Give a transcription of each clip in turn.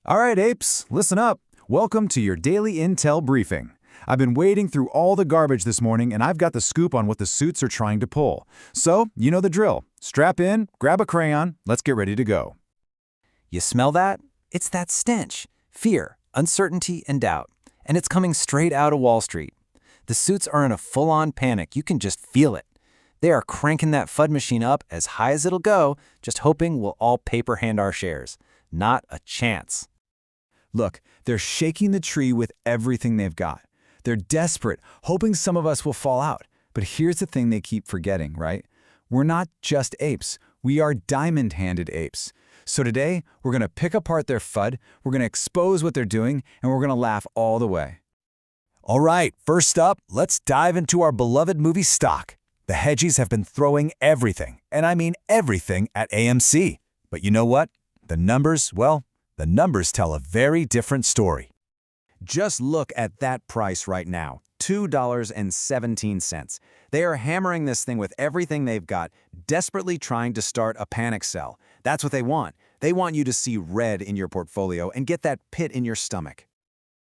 All right, Apes, listen up. Welcome to your daily intel briefing. I've been wading through all the garbage this morning, and I've got the scoop on what the suits are trying to pull. So, you know the drill. Strap in, grab a crayon, let's get ready to go. You smell that? It's that stench. Fear, uncertainty, and doubt. And it's coming straight out of Wall Street. The suits are in a full-on panic. You can just feel it. They are cranking that FUD machine up as high as it'll go, just hoping we'll all paperhand our shares. Not a chance. Look, they're shaking the tree with everything they've got. They're desperate, hoping some of us will fall out. But here's the thing they keep forgetting, right? We're not just apes. We are diamond-handed apes. So today, we're going to pick apart their FUD, we're going to expose what they're doing, and we're going to laugh all the way. All right, first up, let's dive into our beloved movie stock. The hedgies have been throwing everything, and I mean everything, at AMC. But you know what? The numbers, well, the numbers tell a very different story. Just look at that price right now, $2.17. They are hammering this thing with everything they've got, desperately trying to start a panic sell. That's what they want. They want you to see red in your portfolio and get that pit in your stomach.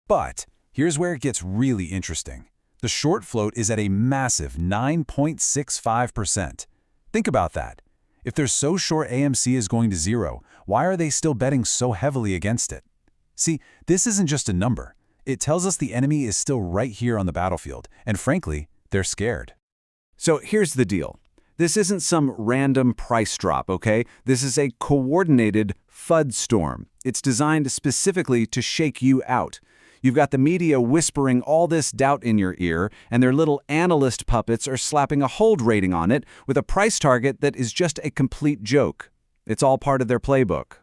But here's where it gets really interesting. The short float is at a massive 9.65%. Think about that. If they're so sure AMC is going to zero, why are they still betting so heavily against it? See, this isn't just a number. It tells us the enemy is still right here on the battlefield, and frankly, they're scared. So here's the deal. This isn't some random price drop, okay? This is a coordinated FUD storm. It's designed specifically to shake you out. You've got the media whispering all this doubt in your ear, and their little analyst puppets are slapping a hold rating on it with a price target that is just a complete joke. It's all part of their playbook.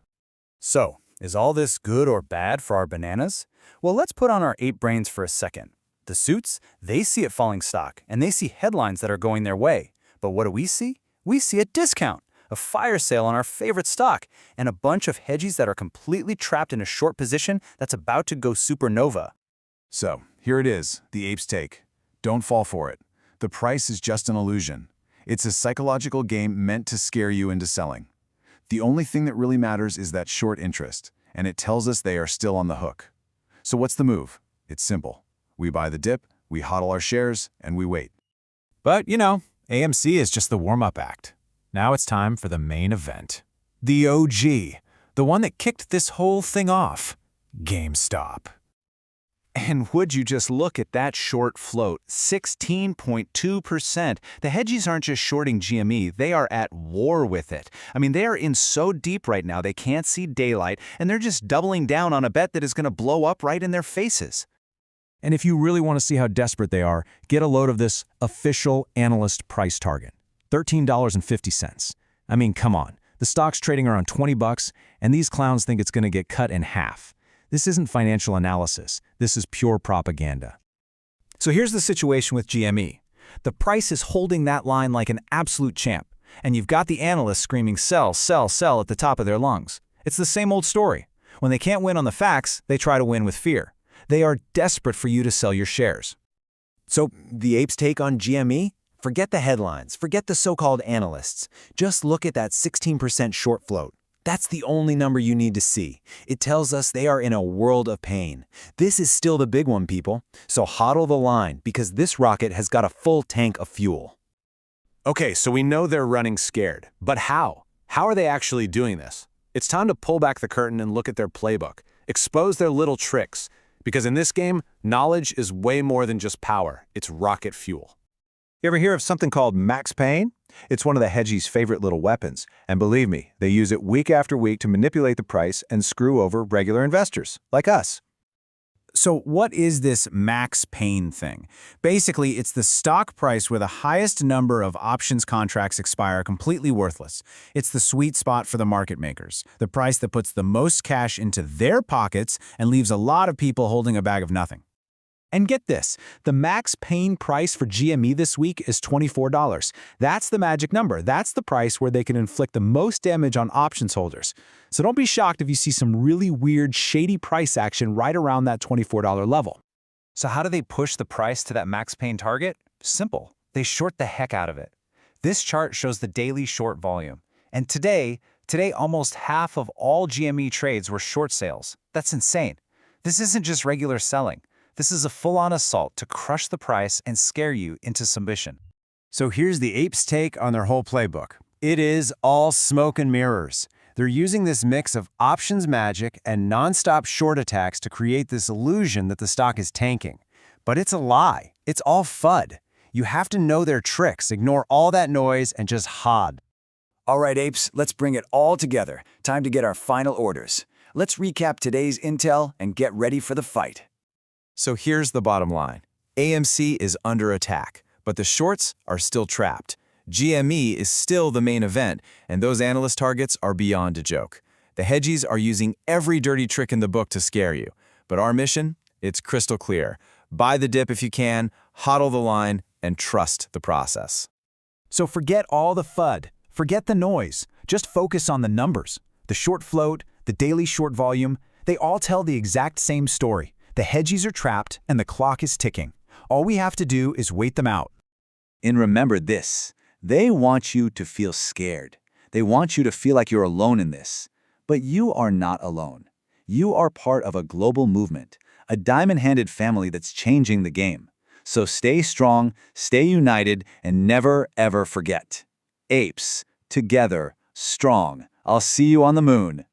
So, is all this good or bad for our bananas? Well, let's put on our ape brains for a second. The suits, they see it falling stock, and they see headlines that are going their way. But what do we see? We see a discount, a fire sale on our favorite stock, and a bunch of hedgies that are completely trapped in a short position that's about to go supernova. So, here it is, the Apes take. Don't fall for it. The price is just an illusion. It's a psychological game meant to scare you into selling. The only thing that really matters is that short interest, and it tells us they are still on the hook. So what's the move? It's simple. We buy the dip, we hodl our shares, and we wait. But, you know, AMC is just the warm-up act. Now it's time for the main event. The OG, the one that kicked this whole thing off, GameStop. And would you just look at that short float, 16.2%. The hedgies aren't just shorting GME, they are at war with it. I mean, they are in so deep right now they can't see daylight, and they're just doubling down on a bet that is going to blow up right in their faces. And if you really want to see how desperate they are, get a load of this official analyst price target, $13.50. I mean, come on. The stock's trading around 20 bucks, and these clowns think it's going to get cut in half. This isn't financial analysis. This is pure propaganda. So here's the situation with GME. The price is holding that line like an absolute champ, and you've got the analysts screaming sell, sell, sell at the top of their lungs. It's the same old story. When they can't win on the facts, they try to win with fear. They are desperate for you to sell your shares. So the Apes take on GME? Forget the headlines, forget the so-called analysts. Just look at that 16% short float. That's the only number you need to see. It tells us they are in a world of pain. This is still the big one, people. So hodl the line, because this rocket has got a full tank of fuel. Okay, so we know they're running scared. But how? How are they actually doing this? It's time to pull back the curtain and look at their playbook. Expose their little tricks. Because in this game, knowledge is way more than just power. It's rocket fuel. You ever hear of something called max pain? It's one of the hedgies' favorite little weapons. And believe me, they use it week after week to manipulate the price and screw over regular investors, like us. So what is this max pain thing? Basically, it's the stock price where the highest number of options contracts expire completely worthless. It's the sweet spot for the market makers, the price that puts the most cash into their pockets and leaves a lot of people holding a bag of nothing. And get this, the max pain price for GME this week is $24. That's the magic number. That's the price where they can inflict the most damage on options holders. So don't be shocked if you see some really weird, shady price action right around that $24 level. So how do they push the price to that max pain target? Simple. They short the heck out of it. This chart shows the daily short volume. And today, Today, almost half of all GME trades were short sales. That's insane. This isn't just regular selling. This is a full-on assault to crush the price and scare you into submission. So here's the Apes' take on their whole playbook. It is all smoke and mirrors. They're using this mix of options magic and non-stop short attacks to create this illusion that the stock is tanking. But it's a lie. It's all FUD. You have to know their tricks, ignore all that noise, and just HOD. All right, Apes, let's bring it all together. Time to get our final orders. Let's recap today's intel and get ready for the fight. So here's the bottom line. AMC is under attack, but the shorts are still trapped. GME is still the main event, and those analyst targets are beyond a joke. The hedgies are using every dirty trick in the book to scare you. But our mission? It's crystal clear. Buy the dip if you can, hodl the line, and trust the process. So forget all the FUD. Forget the noise. Just focus on the numbers. The short float, the daily short volume, they all tell the exact same story. The hedgies are trapped and the clock is ticking. All we have to do is wait them out. And remember this, they want you to feel scared. They want you to feel like you're alone in this. But you are not alone. You are part of a global movement, a diamond-handed family that's changing the game. So stay strong, stay united, and never, ever forget. Apes, together, strong. I'll see you on the moon.